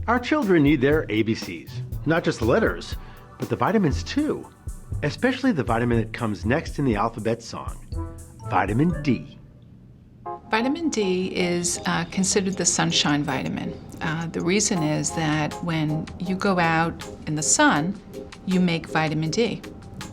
Our children need their ABCs, not just the letters, but the vitamins too, especially the vitamin that comes next in the alphabet song, vitamin D. Vitamin D is considered the sunshine vitamin. The reason is that when you go out in the sun, you make vitamin D.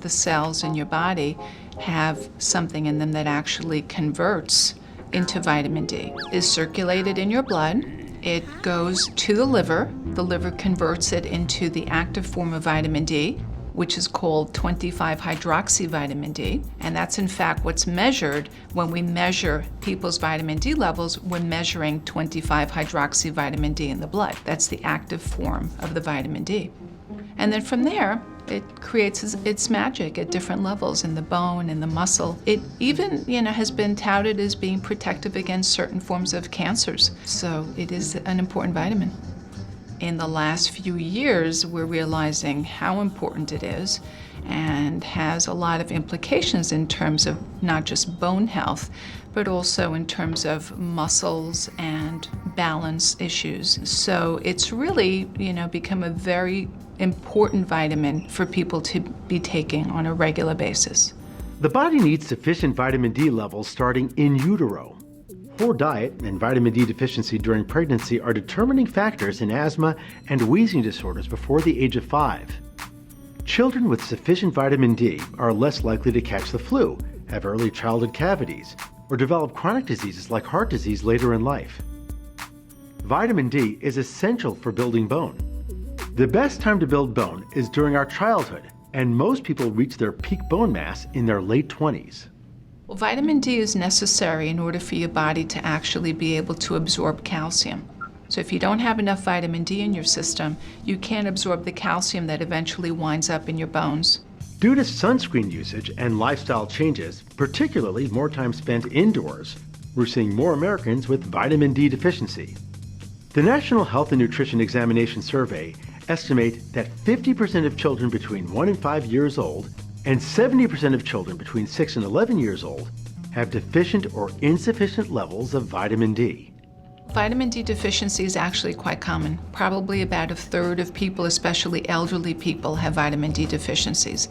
The cells in your body have something in them that actually converts into vitamin D. It's circulated in your blood. It goes to the liver. The liver converts it into the active form of vitamin D, which is called 25-hydroxyvitamin D. And that's in fact what's measured when we measure people's vitamin D levels. We're measuring 25-hydroxyvitamin D in the blood. That's the active form of the vitamin D. And then from there, it creates its magic at different levels in the bone, in the muscle. It even, has been touted as being protective against certain forms of cancers. So it is an important vitamin. In the last few years, we're realizing how important it is and has a lot of implications in terms of not just bone health, but also in terms of muscles and balance issues. So it's really, become a very important vitamin for people to be taking on a regular basis. The body needs sufficient vitamin D levels starting in utero. Poor diet and vitamin D deficiency during pregnancy are determining factors in asthma and wheezing disorders before the age of 5. Children with sufficient vitamin D are less likely to catch the flu, have early childhood cavities, or develop chronic diseases like heart disease later in life. Vitamin D is essential for building bone. The best time to build bone is during our childhood, and most people reach their peak bone mass in their late 20s. Well, vitamin D is necessary in order for your body to actually be able to absorb calcium. So if you don't have enough vitamin D in your system, you can't absorb the calcium that eventually winds up in your bones. Due to sunscreen usage and lifestyle changes, particularly more time spent indoors, we're seeing more Americans with vitamin D deficiency. The National Health and Nutrition Examination Survey estimate that 50% of children between 1 and 5 years old and 70% of children between 6 and 11 years old have deficient or insufficient levels of vitamin D. Vitamin D deficiency is actually quite common. Probably about a third of people, especially elderly people, have vitamin D deficiencies.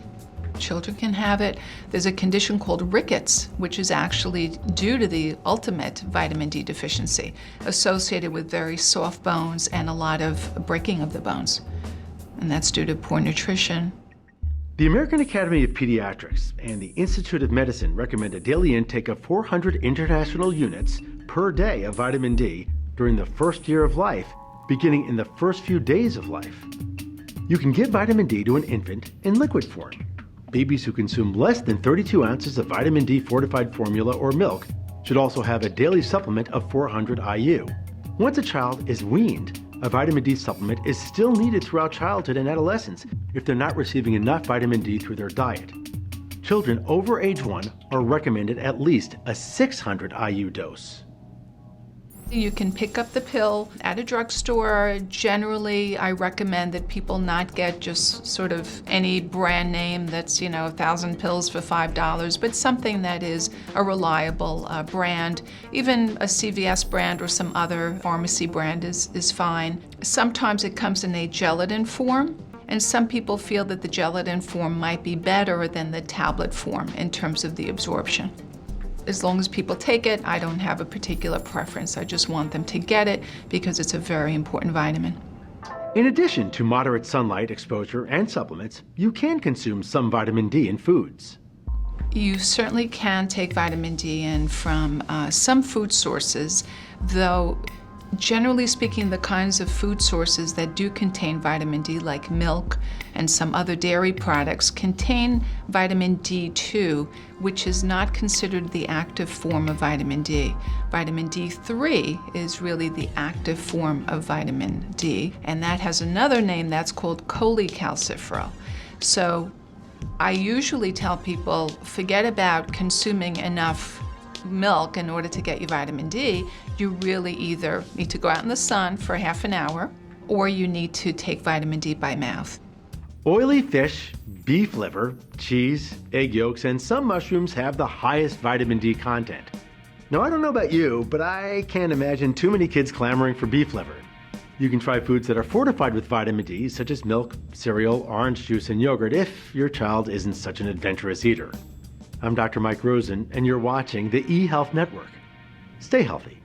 Children can have it. There's a condition called rickets, which is actually due to the ultimate vitamin D deficiency, associated with very soft bones and a lot of breaking of the bones. And that's due to poor nutrition. The American Academy of Pediatrics and the Institute of Medicine recommend a daily intake of 400 international units per day of vitamin D during the first year of life, beginning in the first few days of life. You can give vitamin D to an infant in liquid form. Babies who consume less than 32 ounces of vitamin D fortified formula or milk should also have a daily supplement of 400 IU. Once a child is weaned, a vitamin D supplement is still needed throughout childhood and adolescence if they're not receiving enough vitamin D through their diet. Children over age 1 are recommended at least a 600 IU dose. You can pick up the pill at a drugstore. Generally, I recommend that people not get just sort of any brand name that's, 1,000 pills for $5, but something that is a reliable brand. Even a CVS brand or some other pharmacy brand is fine. Sometimes it comes in a gelatin form, and some people feel that the gelatin form might be better than the tablet form in terms of the absorption. As long as people take it, I don't have a particular preference. I just want them to get it because it's a very important vitamin. In addition to moderate sunlight exposure and supplements, you can consume some vitamin D in foods. You certainly can take vitamin D in from some food sources, though generally speaking, the kinds of food sources that do contain vitamin D, like milk and some other dairy products, contain vitamin D2, which is not considered the active form of vitamin D. Vitamin D3 is really the active form of vitamin D, and that has another name that's called cholecalciferol. So I usually tell people, forget about consuming enough milk in order to get your vitamin D. You really either need to go out in the sun for half an hour, or you need to take vitamin D by mouth. Oily fish, beef liver, cheese, egg yolks, and some mushrooms have the highest vitamin D content. Now, I don't know about you, but I can't imagine too many kids clamoring for beef liver. You can try foods that are fortified with vitamin D, such as milk, cereal, orange juice, and yogurt, if your child isn't such an adventurous eater. I'm Dr. Mike Rosen, and you're watching the eHealth Network. Stay healthy.